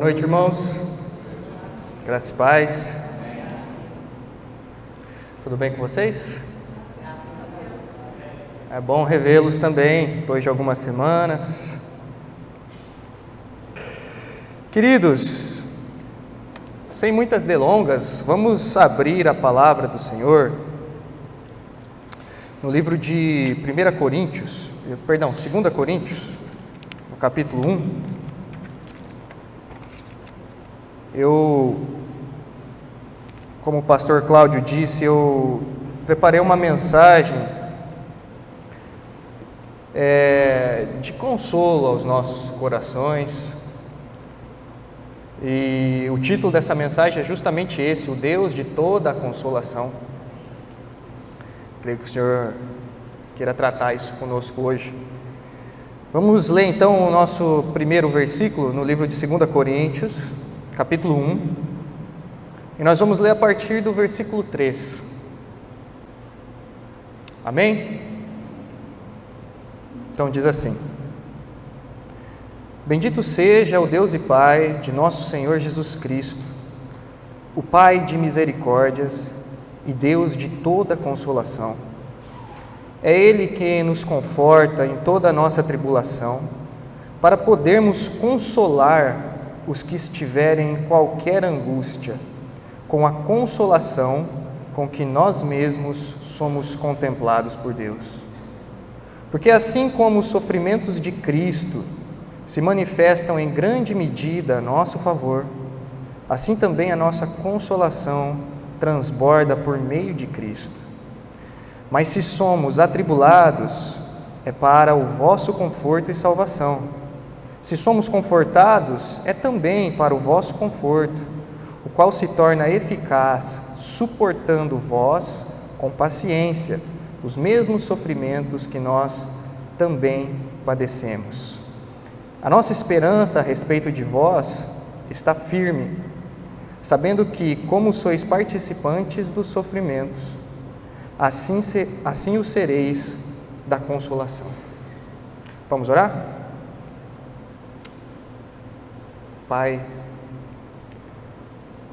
Boa noite, irmãos. Graças e paz. Tudo bem com vocês? É bom revê-los também, depois de algumas semanas. Queridos, sem muitas delongas, vamos abrir a palavra do Senhor no livro de 2 Coríntios, no capítulo 1. Como o pastor Cláudio disse, eu preparei uma mensagem de consolo aos nossos corações, e o título dessa mensagem é justamente esse: o Deus de toda a consolação. Creio que o Senhor queira tratar isso conosco hoje. Vamos ler então o nosso primeiro versículo no livro de 2 Coríntios, capítulo 1, e nós vamos ler a partir do versículo 3. Amém? Então diz assim: Bendito seja o Deus e Pai de nosso Senhor Jesus Cristo, o Pai de misericórdias e Deus de toda consolação. É Ele que nos conforta em toda a nossa tribulação, para podermos consolar os que estiverem em qualquer angústia, com a consolação com que nós mesmos somos contemplados por Deus. Porque assim como os sofrimentos de Cristo se manifestam em grande medida a nosso favor, assim também a nossa consolação transborda por meio de Cristo. Mas se somos atribulados, é para o vosso conforto e salvação. Se somos confortados, é também para o vosso conforto, o qual se torna eficaz, suportando vós com paciência os mesmos sofrimentos que nós também padecemos. A nossa esperança a respeito de vós está firme, sabendo que, como sois participantes dos sofrimentos, assim o sereis da consolação. Vamos orar? Pai,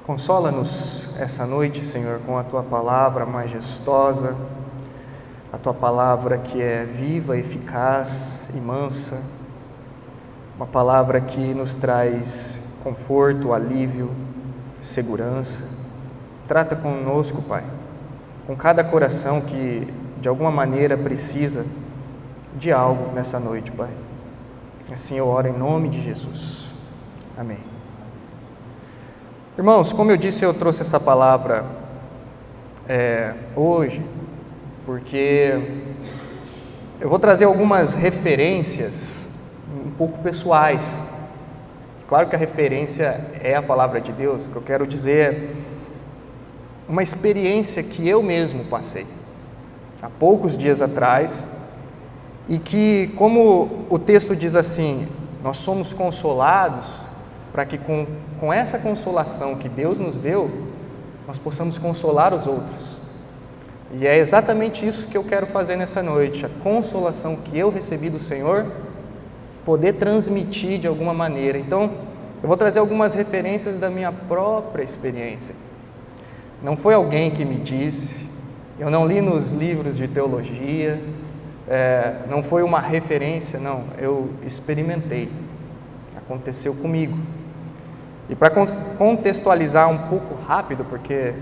consola-nos essa noite, Senhor, com a Tua palavra majestosa, a Tua palavra que é viva, eficaz e mansa, uma palavra que nos traz conforto, alívio, segurança. Trata conosco, Pai, com cada coração que de alguma maneira precisa de algo nessa noite, Pai. Assim eu oro em nome de Jesus. Amém. Irmãos, como eu disse, eu trouxe essa palavra hoje, porque eu vou trazer algumas referências um pouco pessoais. Claro que a referência é a palavra de Deus. O que eu quero dizer é uma experiência que eu mesmo passei há poucos dias atrás, e que, como o texto diz assim, nós somos consolados para que com essa consolação que Deus nos deu, nós possamos consolar os outros. E é exatamente isso que eu quero fazer nessa noite, a consolação que eu recebi do Senhor, poder transmitir de alguma maneira. Então, eu vou trazer algumas referências da minha própria experiência. Não foi alguém que me disse, eu não li nos livros de teologia, não foi uma referência, não, eu experimentei, aconteceu comigo. E para contextualizar um pouco rápido, porque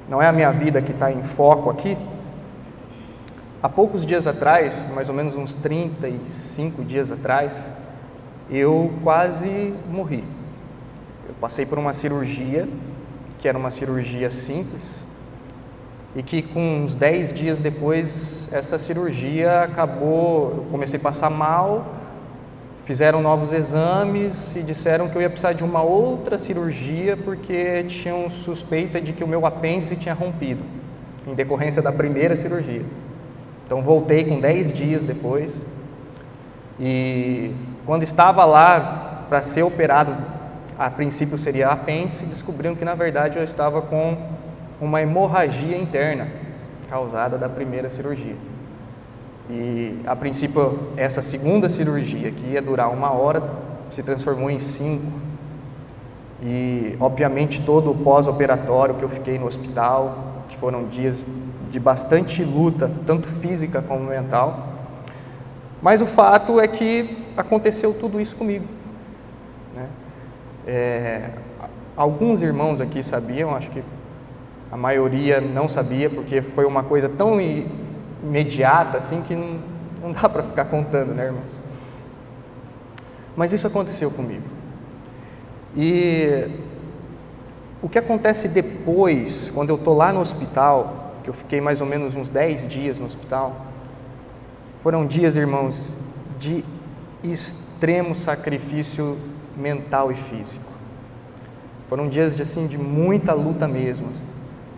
não é a minha vida que está em foco aqui, há poucos dias atrás, mais ou menos uns 35 dias atrás, eu quase morri. Eu passei por uma cirurgia, que era uma cirurgia simples, e que com uns 10 dias depois, essa cirurgia acabou, eu comecei a passar mal, fizeram novos exames e disseram que eu ia precisar de uma outra cirurgia porque tinham suspeita de que o meu apêndice tinha rompido, em decorrência da primeira cirurgia. Então voltei com 10 dias depois, e quando estava lá para ser operado, a princípio seria apêndice, descobriram que na verdade eu estava com uma hemorragia interna causada da primeira cirurgia. E a princípio essa segunda cirurgia, que ia durar 1 hora, se transformou em 5. e obviamente todo o pós-operatório que eu fiquei no hospital, que foram dias de bastante luta, tanto física como mental. Mas o fato é que aconteceu tudo isso comigo, né? Alguns irmãos aqui sabiam, acho que a maioria não sabia, porque foi uma coisa tão imediata assim que não dá para ficar contando, né, irmãos? Mas isso aconteceu comigo. E o que acontece depois, quando eu estou lá no hospital, que eu fiquei mais ou menos uns 10 dias no hospital, foram dias, irmãos, de extremo sacrifício mental e físico. Foram dias de muita luta mesmo.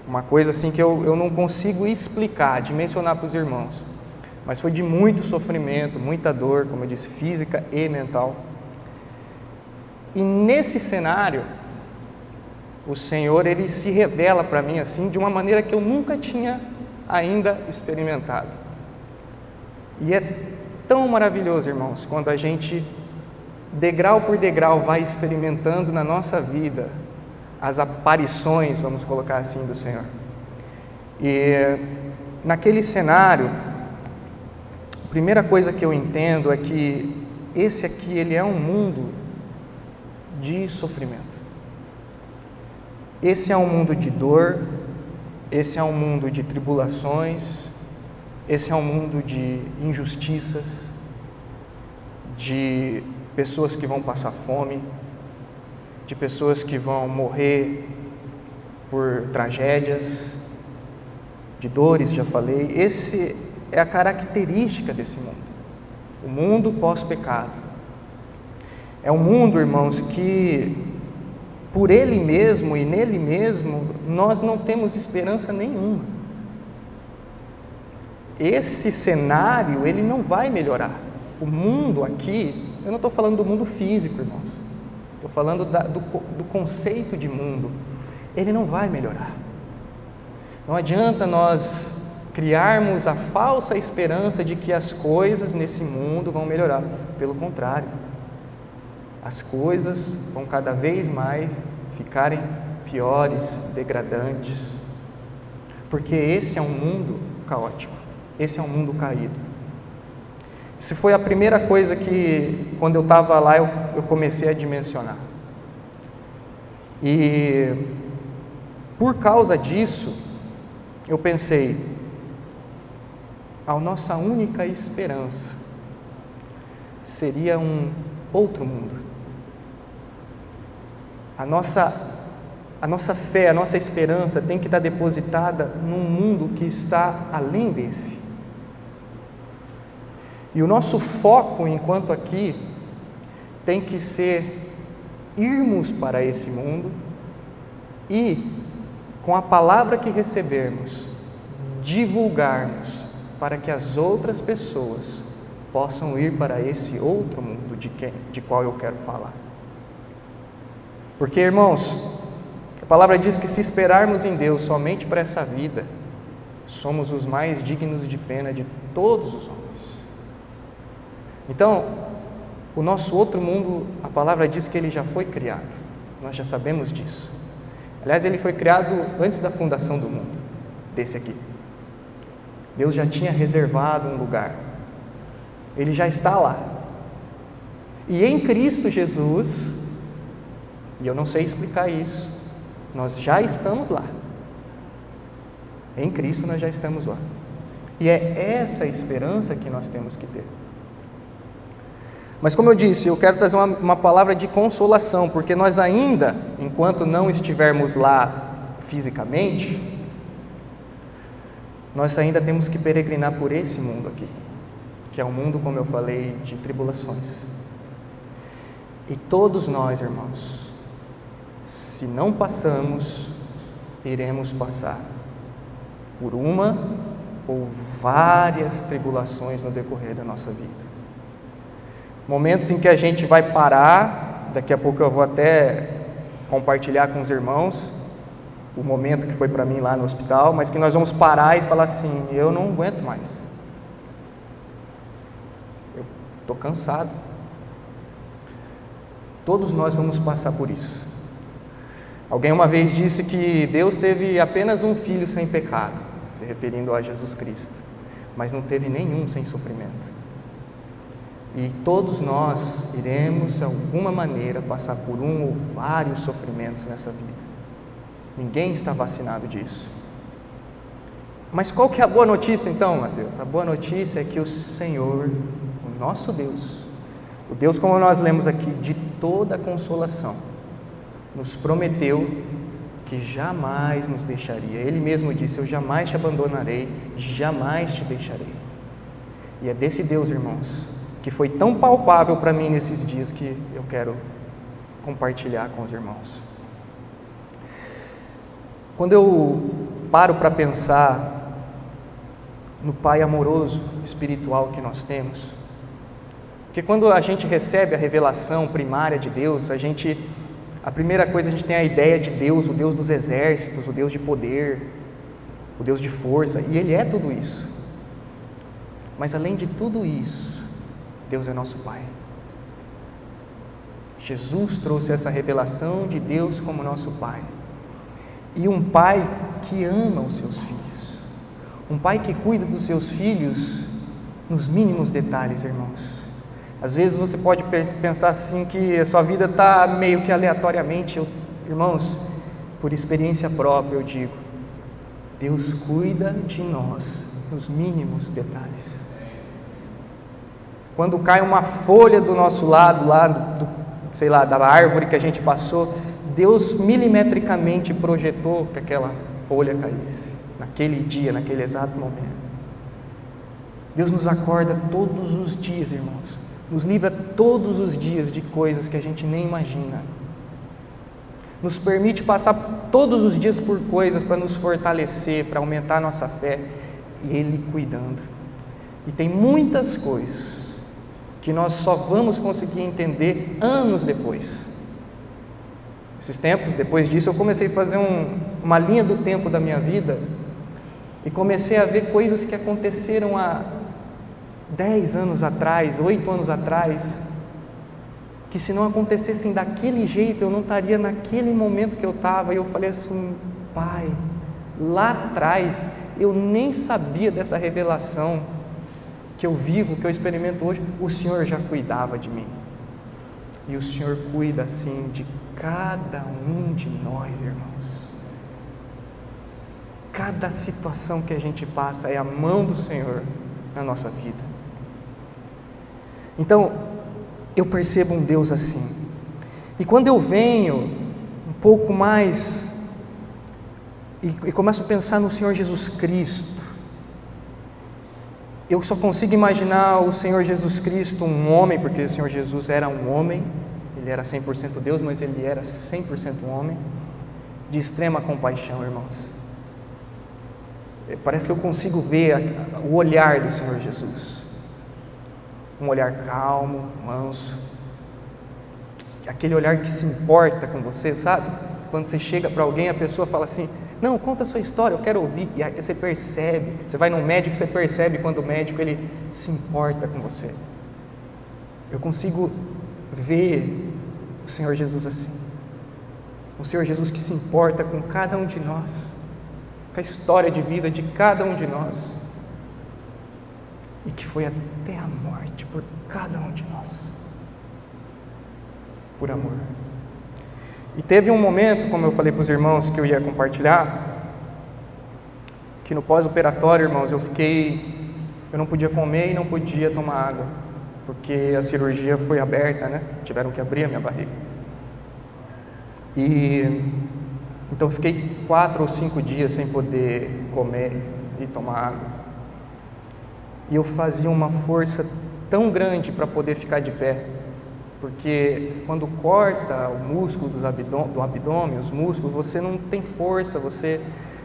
Uma coisa assim que eu não consigo explicar, dimensionar para os irmãos. Mas foi de muito sofrimento, muita dor, como eu disse, física e mental. E nesse cenário, o Senhor, Ele se revela para mim assim, de uma maneira que eu nunca tinha ainda experimentado. E é tão maravilhoso, irmãos, quando a gente, degrau por degrau, vai experimentando na nossa vida as aparições, vamos colocar assim, do Senhor. E naquele cenário, a primeira coisa que eu entendo é que esse aqui, ele é um mundo de sofrimento. Esse é um mundo de dor, esse é um mundo de tribulações, esse é um mundo de injustiças, de pessoas que vão passar fome, de pessoas que vão morrer por tragédias, de dores, já falei. Esse é a característica desse mundo, o mundo pós-pecado. É um mundo, irmãos, que por ele mesmo e nele mesmo nós não temos esperança nenhuma. Esse cenário, ele não vai melhorar. O mundo aqui, eu não estou falando do mundo físico, irmãos. Estou falando do conceito de mundo. Ele não vai melhorar. Não adianta nós criarmos a falsa esperança de que as coisas nesse mundo vão melhorar. Pelo contrário, as coisas vão cada vez mais ficarem piores, degradantes. Porque esse é um mundo caótico. Esse é um mundo caído. Isso foi a primeira coisa que, quando eu estava lá, eu comecei a dimensionar. E, por causa disso, eu pensei, a nossa única esperança seria um outro mundo. A nossa fé, a nossa esperança tem que estar depositada num mundo que está além desse. E o nosso foco, enquanto aqui, tem que ser irmos para esse mundo e, com a palavra que recebermos, divulgarmos para que as outras pessoas possam ir para esse outro mundo de qual eu quero falar. Porque, irmãos, a palavra diz que se esperarmos em Deus somente para essa vida, somos os mais dignos de pena de todos os homens. Então, o nosso outro mundo, a palavra diz que ele já foi criado, nós já sabemos disso. Aliás, ele foi criado antes da fundação do mundo, desse aqui. Deus já tinha reservado um lugar, ele já está lá. E em Cristo Jesus, e eu não sei explicar isso, nós já estamos lá. Em Cristo nós já estamos lá. E é essa esperança que nós temos que ter. Mas como eu disse, eu quero trazer uma palavra de consolação, porque nós ainda, enquanto não estivermos lá fisicamente, nós ainda temos que peregrinar por esse mundo aqui, que é um mundo, como eu falei, de tribulações. E todos nós, irmãos, se não passamos, iremos passar por uma ou várias tribulações no decorrer da nossa vida. Momentos em que a gente vai parar, daqui a pouco eu vou até compartilhar com os irmãos o momento que foi para mim lá no hospital, mas que nós vamos parar e falar assim, eu não aguento mais. Eu estou cansado. Todos nós vamos passar por isso. Alguém uma vez disse que Deus teve apenas um filho sem pecado, se referindo a Jesus Cristo, mas não teve nenhum sem sofrimento. E todos nós iremos, de alguma maneira, passar por um ou vários sofrimentos nessa vida. Ninguém está vacinado disso. Mas qual que é a boa notícia então, Mateus? A boa notícia é que o Senhor, o nosso Deus, o Deus, como nós lemos aqui, de toda consolação, nos prometeu que jamais nos deixaria. Ele mesmo disse: eu jamais te abandonarei, jamais te deixarei. E é desse Deus, irmãos, que foi tão palpável para mim nesses dias, que eu quero compartilhar com os irmãos. Quando eu paro para pensar no Pai amoroso, espiritual que nós temos, porque quando a gente recebe a revelação primária de Deus, a primeira coisa, a gente tem a ideia de Deus, o Deus dos exércitos, o Deus de poder, o Deus de força, e Ele é tudo isso. Mas além de tudo isso, Deus é nosso Pai. Jesus trouxe essa revelação de Deus como nosso Pai. E um Pai que ama os seus filhos. Um Pai que cuida dos seus filhos nos mínimos detalhes, irmãos. Às vezes você pode pensar assim que a sua vida está meio que aleatoriamente. Irmãos, por experiência própria eu digo, Deus cuida de nós nos mínimos detalhes. Quando cai uma folha do nosso lado, lá da árvore que a gente passou, Deus milimetricamente projetou que aquela folha caísse, naquele dia, naquele exato momento. Deus nos acorda todos os dias, irmãos, nos livra todos os dias de coisas que a gente nem imagina, nos permite passar todos os dias por coisas para nos fortalecer, para aumentar a nossa fé, e Ele cuidando. E tem muitas coisas que nós só vamos conseguir entender anos depois. Esses tempos, depois disso, eu comecei a fazer uma linha do tempo da minha vida e comecei a ver coisas que aconteceram há 10 anos atrás, 8 anos atrás, que se não acontecessem daquele jeito, eu não estaria naquele momento que eu estava. E eu falei assim: Pai, lá atrás eu nem sabia dessa revelação que eu vivo, que eu experimento hoje. O Senhor já cuidava de mim. E o Senhor cuida assim de cada um de nós, irmãos. Cada situação que a gente passa é a mão do Senhor na nossa vida. Então, eu percebo um Deus assim. E quando eu venho um pouco mais e começo a pensar no Senhor Jesus Cristo, eu só consigo imaginar o Senhor Jesus Cristo, um homem, porque o Senhor Jesus era um homem, Ele era 100% Deus, mas Ele era 100% homem, de extrema compaixão, irmãos. Parece que eu consigo ver o olhar do Senhor Jesus, um olhar calmo, manso, aquele olhar que se importa com você, sabe? Quando você chega para alguém, a pessoa fala assim: não, conta a sua história, eu quero ouvir. E aí você percebe, você vai num médico, você percebe quando o médico ele se importa com você. Eu consigo ver o Senhor Jesus assim, o Senhor Jesus que se importa com cada um de nós, com a história de vida de cada um de nós, e que foi até a morte por cada um de nós, por amor. E teve um momento, como eu falei para os irmãos que eu ia compartilhar, que no pós-operatório, irmãos, eu não podia comer e não podia tomar água, porque a cirurgia foi aberta, né? Tiveram que abrir a minha barriga. E então eu fiquei 4 ou 5 dias sem poder comer e tomar água. E eu fazia uma força tão grande para poder ficar de pé, porque quando corta o músculo do abdômen, os músculos, você não tem força, você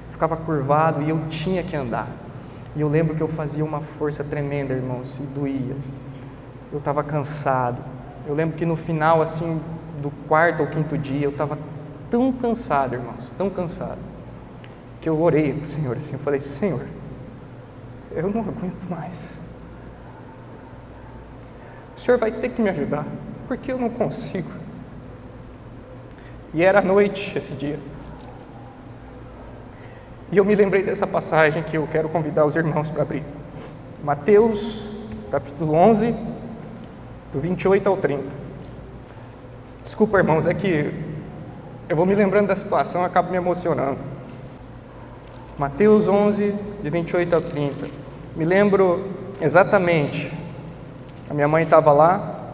ficava curvado e eu tinha que andar. E eu lembro que eu fazia uma força tremenda, irmãos, e doía. Eu estava cansado. Eu lembro que no final, assim, do 4º ou 5º dia, eu estava tão cansado, irmãos, tão cansado, que eu orei para o Senhor assim, eu falei: Senhor, eu não aguento mais. O Senhor vai ter que me ajudar, porque eu não consigo. E era noite esse dia. E eu me lembrei dessa passagem que eu quero convidar os irmãos para abrir. Mateus, capítulo 11, do 28 ao 30. Desculpa, irmãos, é que eu vou me lembrando da situação e acabo me emocionando. Mateus 11, de 28 ao 30. Me lembro exatamente. A minha mãe estava lá,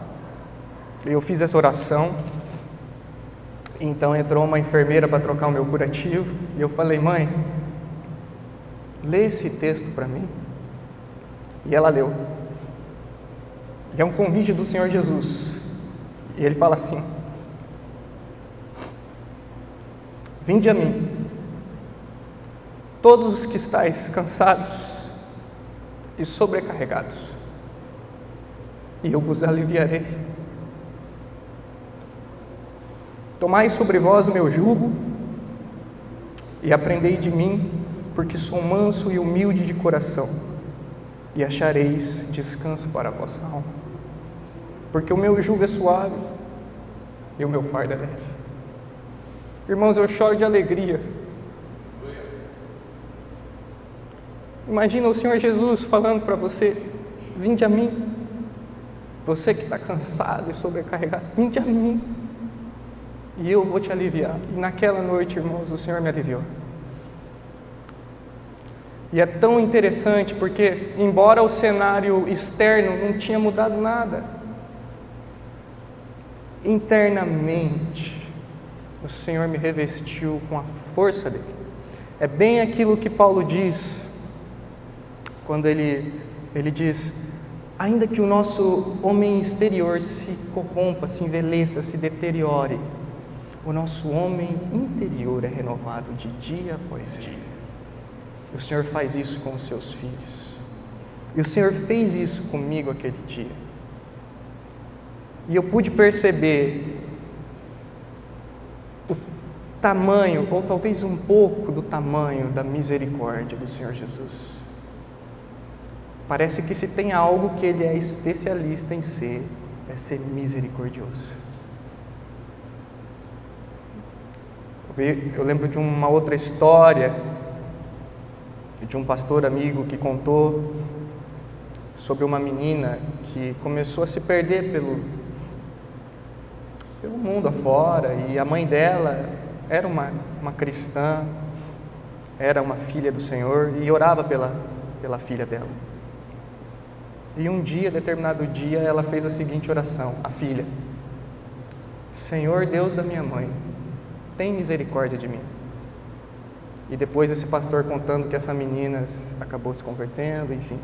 e eu fiz essa oração. Então entrou uma enfermeira para trocar o meu curativo, e eu falei: mãe, lê esse texto para mim. E ela leu. E é um convite do Senhor Jesus. E ele fala assim: vinde a mim, todos os que estáis cansados e sobrecarregados, e eu vos aliviarei. Tomai sobre vós o meu jugo e aprendei de mim, porque sou manso e humilde de coração, e achareis descanso para a vossa alma. Porque o meu jugo é suave e o meu fardo é leve. Irmãos, eu choro de alegria. Imagina o Senhor Jesus falando para você: vinde a mim. Você que está cansado e sobrecarregado, vinde a mim, e eu vou te aliviar. E naquela noite, irmãos, o Senhor me aliviou. E é tão interessante porque, embora o cenário externo não tinha mudado nada, internamente o Senhor me revestiu com a força dele. É bem aquilo que Paulo diz, quando ele diz: ainda que o nosso homem exterior se corrompa, se envelheça, se deteriore, o nosso homem interior é renovado de dia após dia. O Senhor faz isso com os seus filhos. E o Senhor fez isso comigo aquele dia. E eu pude perceber o tamanho, ou talvez um pouco do tamanho da misericórdia do Senhor Jesus. Parece que se tem algo que Ele é especialista em ser, é ser misericordioso. Eu lembro de uma outra história, de um pastor amigo que contou sobre uma menina que começou a se perder pelo mundo afora, e a mãe dela era uma cristã, era uma filha do Senhor, e orava pela filha dela. E um dia, determinado dia, ela fez a seguinte oração, a filha: Senhor Deus da minha mãe, tem misericórdia de mim. E depois esse pastor contando que essa menina acabou se convertendo, enfim.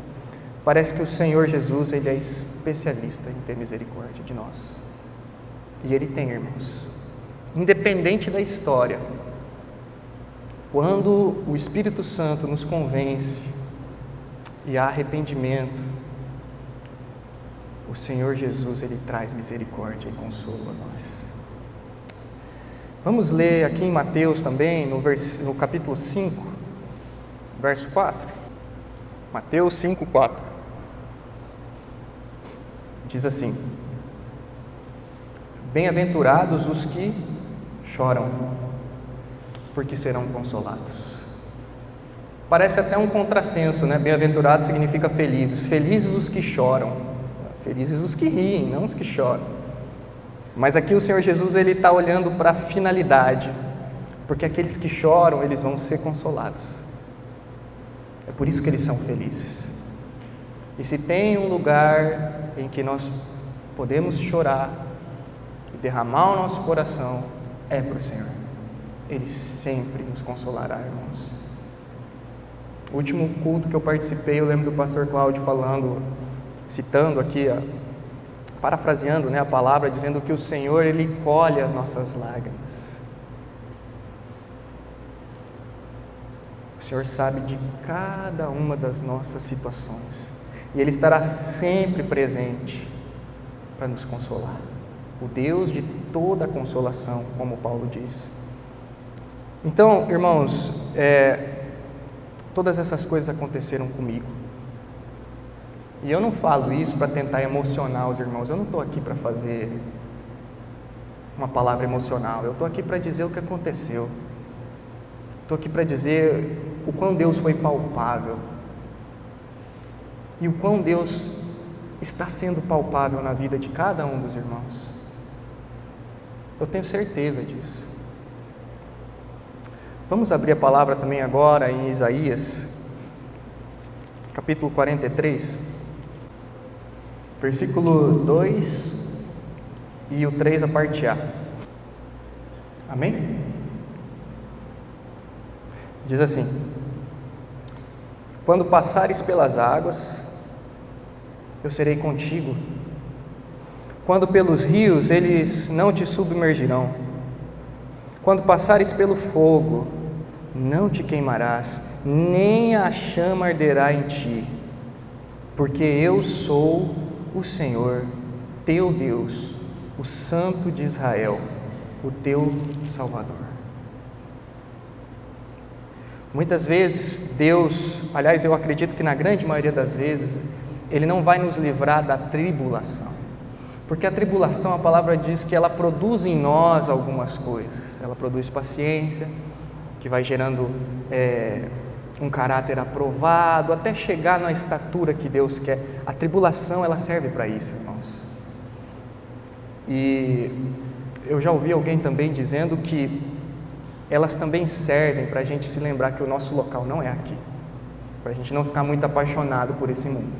Parece que o Senhor Jesus, Ele é especialista em ter misericórdia de nós. E Ele tem, irmãos. Independente da história, quando o Espírito Santo nos convence e há arrependimento, o Senhor Jesus, Ele traz misericórdia e consolo a nós. Vamos ler aqui em Mateus também, no capítulo 5, verso 4. Mateus 5, 4. Diz assim: bem-aventurados os que choram, porque serão consolados. Parece até um contrassenso, né? Bem-aventurado significa felizes. Felizes os que choram. Felizes os que riem, não os que choram. Mas aqui o Senhor Jesus, Ele está olhando para a finalidade, porque aqueles que choram, eles vão ser consolados. É por isso que eles são felizes. E se tem um lugar em que nós podemos chorar e derramar o nosso coração, é para o Senhor. Ele sempre nos consolará, irmãos. O último culto que eu participei, eu lembro do pastor Cláudio falando, citando aqui, parafraseando, a palavra, dizendo que o Senhor, Ele colhe as nossas lágrimas. O Senhor sabe de cada uma das nossas situações, e Ele estará sempre presente para nos consolar. O Deus de toda consolação, como Paulo diz. Então, irmãos, todas essas coisas aconteceram comigo. E eu não falo isso para tentar emocionar os irmãos. Eu não estou aqui para fazer uma palavra emocional. Eu estou aqui para dizer o que aconteceu. Estou aqui para dizer o quão Deus foi palpável e o quão Deus está sendo palpável na vida de cada um dos irmãos. Eu tenho certeza disso. Vamos abrir a palavra também agora em Isaías, capítulo 43, versículo 2 e o 3, a parte A. Amém? Diz assim: quando passares pelas águas, eu serei contigo. Quando pelos rios, eles não te submergirão. Quando passares pelo fogo, não te queimarás, nem a chama arderá em ti, porque eu sou o Senhor, teu Deus, o Santo de Israel, o teu Salvador. Muitas vezes Deus, aliás, eu acredito que na grande maioria das vezes, Ele não vai nos livrar da tribulação, porque a tribulação, a palavra diz que ela produz em nós algumas coisas. Ela produz paciência, que vai gerando um caráter aprovado, até chegar na estatura que Deus quer. A tribulação, ela serve para isso, irmãos. E eu já ouvi alguém também dizendo que elas também servem para a gente se lembrar que o nosso local não é aqui, para a gente não ficar muito apaixonado por esse mundo.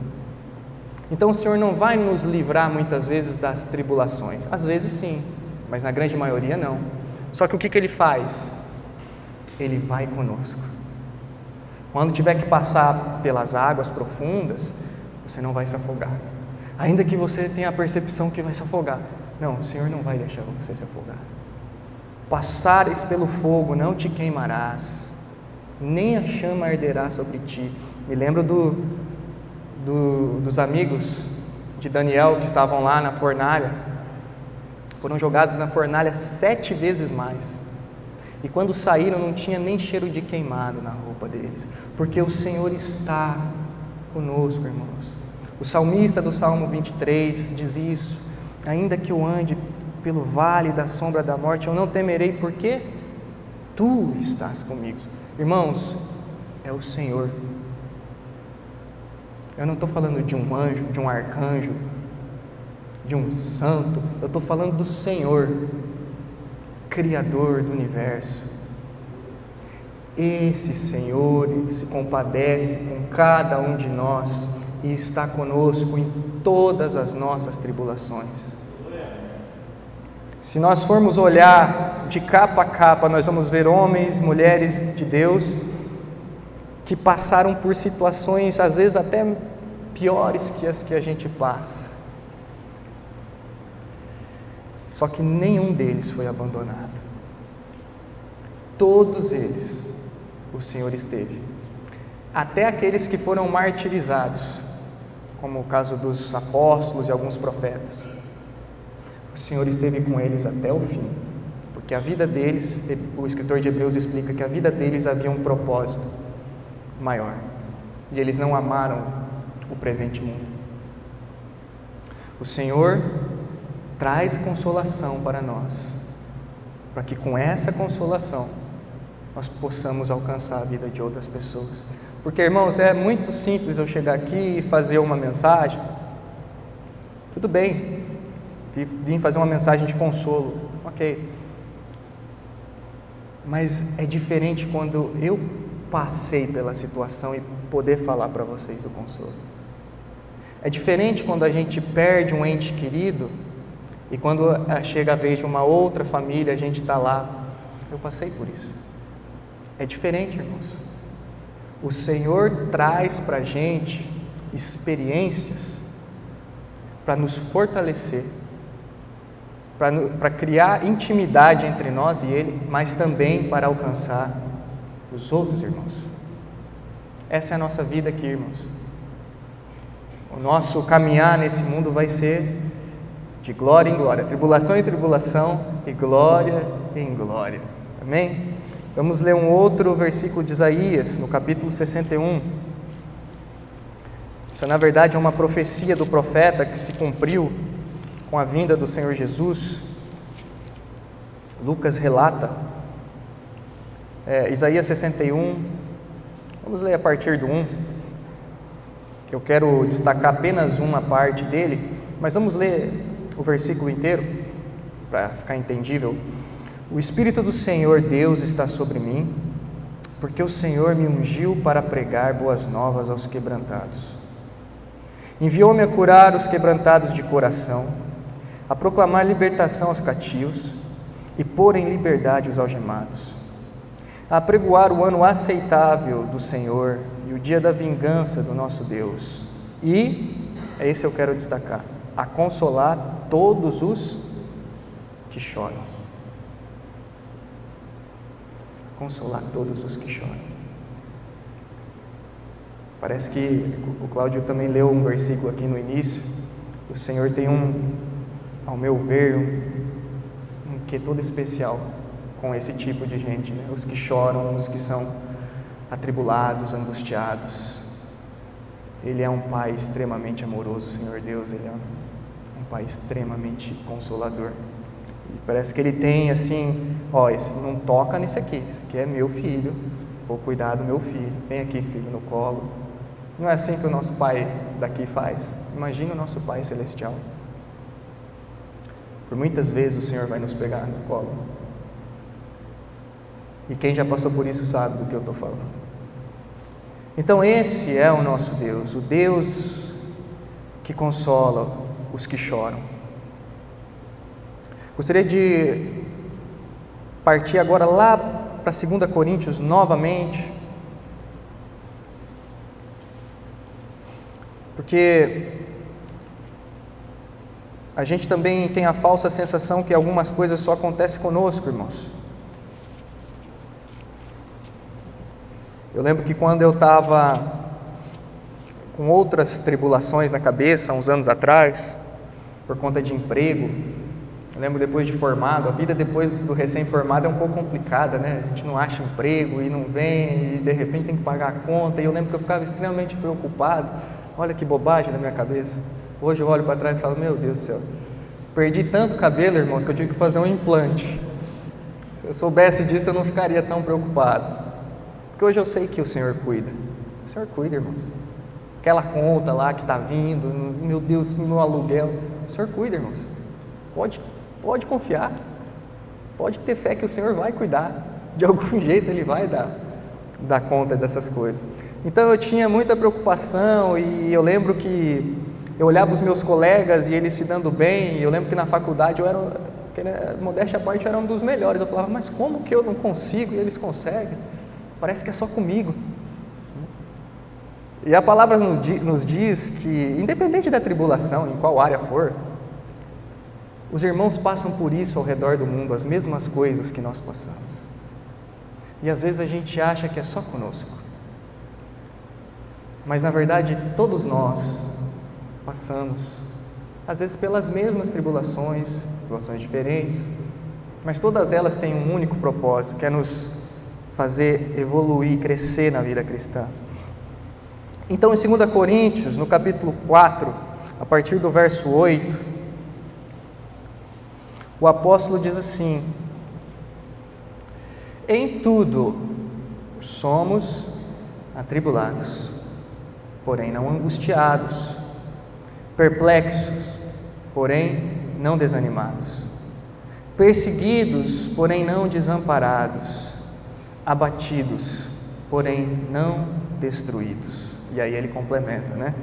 Então o Senhor não vai nos livrar muitas vezes das tribulações, às vezes sim, mas na grande maioria não. Só que o que Ele faz? Ele vai conosco. Quando tiver que passar pelas águas profundas, você não vai se afogar, ainda que você tenha a percepção que vai se afogar. Não, o Senhor não vai deixar você se afogar. Passares pelo fogo, não te queimarás, nem a chama arderá sobre ti. Me lembro dos amigos de Daniel que estavam lá na fornalha. Foram jogados na fornalha 7 vezes mais. E quando saíram não tinha nem cheiro de queimado na roupa deles, porque o Senhor está conosco, irmãos. O salmista do Salmo 23 diz isso: ainda que eu ande pelo vale da sombra da morte, eu não temerei, porque Tu estás comigo. Irmãos, é o Senhor. Eu não estou falando de um anjo, de um arcanjo, de um santo. Eu estou falando do Senhor, Criador do universo. Esse Senhor se compadece com cada um de nós e está conosco em todas as nossas tribulações. Se nós formos olhar de capa a capa, nós vamos ver homens, mulheres de Deus que passaram por situações às vezes até piores que as que a gente passa. Só que nenhum deles foi abandonado. Todos eles o Senhor esteve. Até aqueles que foram martirizados, como o caso dos apóstolos e alguns profetas. O Senhor esteve com eles até o fim, porque a vida deles, o escritor de Hebreus explica que a vida deles havia um propósito maior, e eles não amaram o presente mundo. O Senhor traz consolação para nós, para que com essa consolação nós possamos alcançar a vida de outras pessoas. Porque, irmãos, é muito simples eu chegar aqui e fazer uma mensagem. Tudo bem, vim fazer uma mensagem de consolo, ok. Mas é diferente quando eu passei pela situação e poder falar para vocês o consolo. É diferente quando a gente perde um ente querido e quando chega a vez de uma outra família, a gente está lá. Eu passei por isso. É diferente, irmãos. O Senhor traz para a gente experiências para nos fortalecer, para criar intimidade entre nós e Ele, mas também para alcançar os outros irmãos. Essa é a nossa vida aqui, irmãos. O nosso caminhar nesse mundo vai ser de glória em glória, tribulação em tribulação e glória em glória. Amém? Vamos ler um outro versículo de Isaías, no capítulo 61. Essa, na verdade, é uma profecia do profeta que se cumpriu com a vinda do Senhor Jesus. Lucas relata, Isaías 61, vamos ler a partir do 1. Eu quero destacar apenas uma parte dele, mas vamos ler o versículo inteiro, para ficar entendível. O Espírito do Senhor Deus está sobre mim, porque o Senhor me ungiu para pregar boas novas aos quebrantados. Enviou-me a curar os quebrantados de coração, a proclamar libertação aos cativos e pôr em liberdade os algemados, a apregoar o ano aceitável do Senhor e o dia da vingança do nosso Deus. E, esse eu quero destacar, a consolar todos os que choram. Consolar todos os que choram. Parece que o Cláudio também leu um versículo aqui no início. O Senhor tem ao meu ver, um quê todo especial com esse tipo de gente, né? Os que choram, os que são atribulados, angustiados. Ele é um Pai extremamente amoroso, Senhor Deus, Ele é um Pai extremamente consolador. E parece que Ele tem assim, esse não toca nesse aqui é meu filho, vou cuidar do meu filho, vem aqui filho no colo. Não é assim que o nosso Pai daqui faz? Imagina o nosso Pai Celestial. Por muitas vezes o Senhor vai nos pegar no colo. E quem já passou por isso sabe do que eu estou falando. Então esse é o nosso Deus, o Deus que consola os que choram. Gostaria de partir agora lá para 2 Coríntios novamente, porque a gente também tem a falsa sensação que algumas coisas só acontecem conosco, irmãos. Eu lembro que quando eu estava com outras tribulações na cabeça, uns anos atrás, por conta de emprego, eu lembro depois de formado, a vida depois do recém-formado é um pouco complicada, né? A gente não acha emprego e não vem, e de repente tem que pagar a conta, e eu lembro que eu ficava extremamente preocupado. Olha que bobagem na minha cabeça. Hoje eu olho para trás e falo, meu Deus do céu, perdi tanto cabelo, irmãos, que eu tive que fazer um implante. Se eu soubesse disso, eu não ficaria tão preocupado. Porque hoje eu sei que o Senhor cuida. O Senhor cuida, irmãos. Aquela conta lá que está vindo, meu Deus, no aluguel. O Senhor cuida, irmãos. Pode confiar. Pode ter fé que o Senhor vai cuidar. De algum jeito Ele vai dar conta dessas coisas. Então eu tinha muita preocupação e eu lembro que eu olhava os meus colegas e eles se dando bem. E eu lembro que na faculdade modéstia à parte, eu era um dos melhores. Eu falava, mas como que eu não consigo e eles conseguem? Parece que é só comigo. E a palavra nos diz que, independente da tribulação, em qual área for, os irmãos passam por isso ao redor do mundo, as mesmas coisas que nós passamos. E às vezes a gente acha que é só conosco. Mas na verdade, todos nós passamos, às vezes pelas mesmas tribulações diferentes, mas todas elas têm um único propósito, que é nos fazer evoluir, crescer na vida cristã. Então, em 2 Coríntios, no capítulo 4, a partir do verso 8, o apóstolo diz assim: em tudo somos atribulados, porém não angustiados, perplexos, porém não desanimados, perseguidos, porém não desamparados, abatidos, porém não destruídos. E aí ele complementa, né?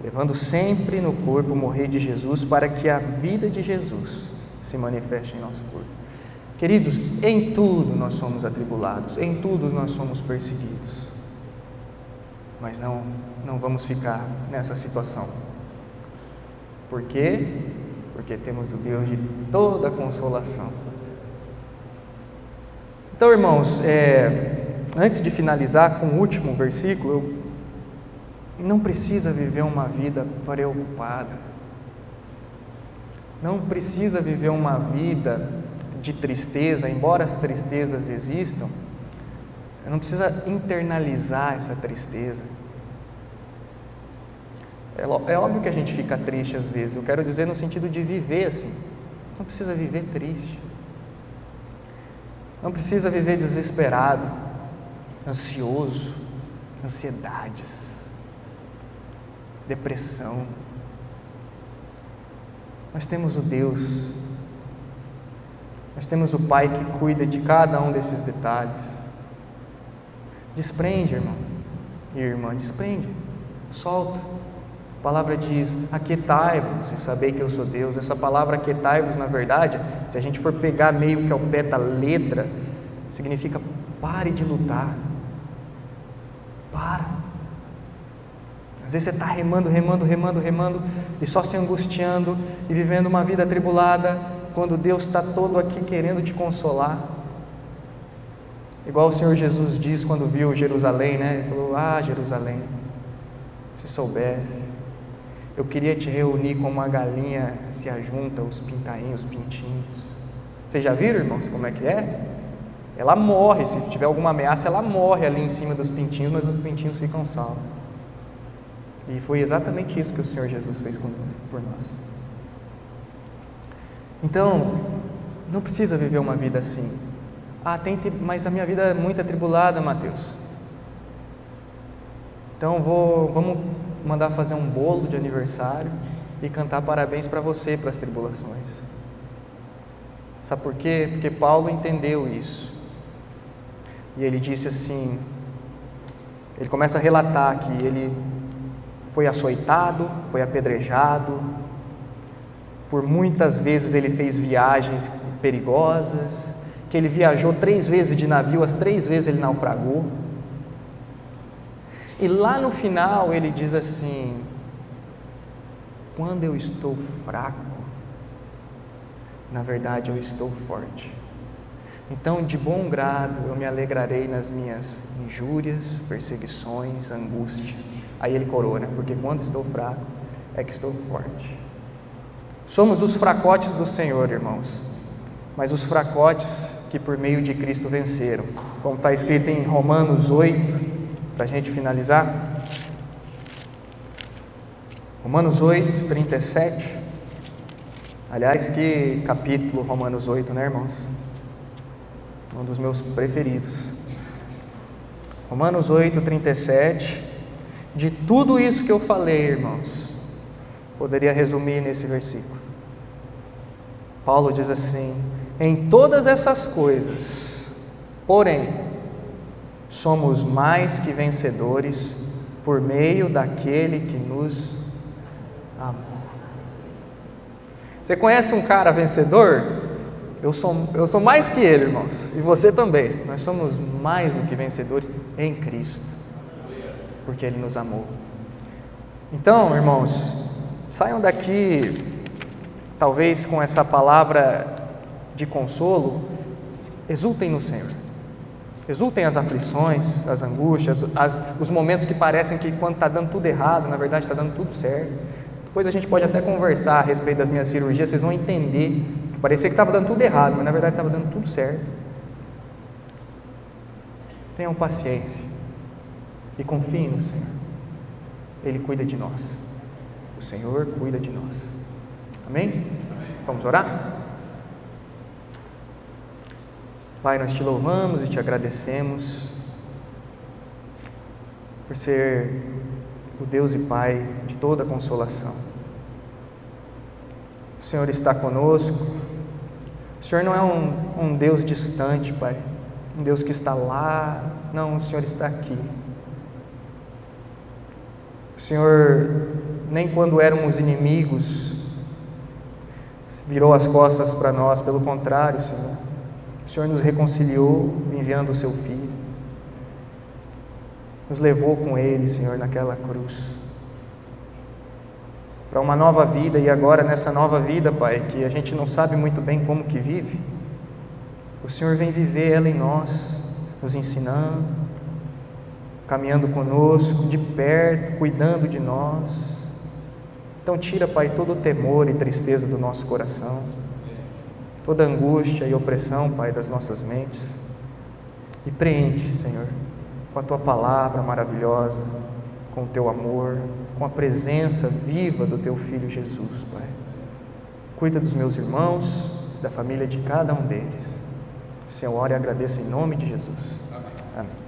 Levando sempre no corpo o morrer de Jesus, para que a vida de Jesus se manifeste em nosso corpo. Queridos, em tudo nós somos atribulados, em tudo nós somos perseguidos. Mas não vamos ficar nessa situação. Por quê? Porque temos o Deus de toda consolação. Então, irmãos, antes de finalizar com o último versículo, não precisa viver uma vida preocupada. Não precisa viver uma vida de tristeza, embora as tristezas existam, não precisa internalizar essa tristeza. É óbvio que a gente fica triste às vezes, eu quero dizer no sentido de viver assim. Não precisa viver triste. Não precisa viver desesperado, ansioso, ansiedades, depressão. Nós temos o Deus, nós temos o Pai que cuida de cada um desses detalhes. Desprende, irmão e irmã, desprende, solta. A palavra diz: aquietai-vos e sabei que eu sou Deus. Essa palavra aquietai-vos, na verdade, se a gente for pegar meio que ao pé da letra, significa pare de lutar. Para. Às vezes você está remando e só se angustiando e vivendo uma vida atribulada, quando Deus está todo aqui querendo te consolar. Igual o Senhor Jesus diz quando viu Jerusalém, né? Ele falou: ah, Jerusalém, se soubesse, eu queria te reunir como uma galinha se ajunta os pintainhos, os pintinhos. Vocês já viram, irmãos, como é que é? Ela morre, se tiver alguma ameaça, ela morre ali em cima dos pintinhos, mas os pintinhos ficam salvos. E foi exatamente isso que o Senhor Jesus fez conosco, por nós. Então, não precisa viver uma vida assim. Ah, mas a minha vida é muito atribulada, Mateus. Então vamos mandar fazer um bolo de aniversário e cantar parabéns para você, para as tribulações. Sabe por quê? Porque Paulo entendeu isso. E ele disse assim, ele começa a relatar que ele foi açoitado, foi apedrejado, por muitas vezes ele fez viagens perigosas, que ele viajou 3 vezes de navio, as 3 vezes ele naufragou. E lá no final ele diz assim: quando eu estou fraco, na verdade eu estou forte. Então, de bom grado, eu me alegrarei nas minhas injúrias, perseguições, angústias. Aí ele coroa, né? Porque quando estou fraco, é que estou forte. Somos os fracotes do Senhor, irmãos, mas os fracotes que por meio de Cristo venceram. Como está escrito em Romanos 8, para a gente finalizar. Romanos 8, 37. Aliás, que capítulo Romanos 8, né, irmãos? Um dos meus preferidos. Romanos 8, 37. De tudo isso que eu falei, irmãos, poderia resumir nesse versículo. Paulo diz assim: em todas essas coisas, porém, somos mais que vencedores por meio daquele que nos amou. Você conhece um cara vencedor? Eu sou mais que ele, irmãos, e você também. Nós somos mais do que vencedores em Cristo, porque Ele nos amou. Então, irmãos, saiam daqui, talvez com essa palavra de consolo. Exultem no Senhor, exultem as aflições, as angústias, os momentos que parecem que quando está dando tudo errado, na verdade está dando tudo certo. Depois a gente pode até conversar a respeito das minhas cirurgias, vocês vão entender que parecia que estava dando tudo errado, mas na verdade estava dando tudo certo. Tenham paciência e confiem no Senhor. Ele cuida de nós. O Senhor cuida de nós. Amém? Vamos orar? Pai, nós te louvamos e te agradecemos por ser o Deus e Pai de toda consolação. O Senhor está conosco. O Senhor não é um Deus distante, Pai, um Deus que está lá. Não, o Senhor está aqui. O Senhor, nem quando éramos inimigos, virou as costas para nós. Pelo contrário, Senhor, o Senhor nos reconciliou enviando o Seu Filho, nos levou com Ele, Senhor, naquela cruz, para uma nova vida. E agora nessa nova vida, Pai, que a gente não sabe muito bem como que vive, o Senhor vem viver ela em nós, nos ensinando, caminhando conosco, de perto, cuidando de nós. Então tira, Pai, todo o temor e tristeza do nosso coração, toda angústia e opressão, Pai, das nossas mentes, e preenche, Senhor, com a Tua palavra maravilhosa, com o Teu amor, com a presença viva do Teu Filho Jesus, Pai. Cuida dos meus irmãos, da família de cada um deles. Se eu oro e agradeço em nome de Jesus. Amém.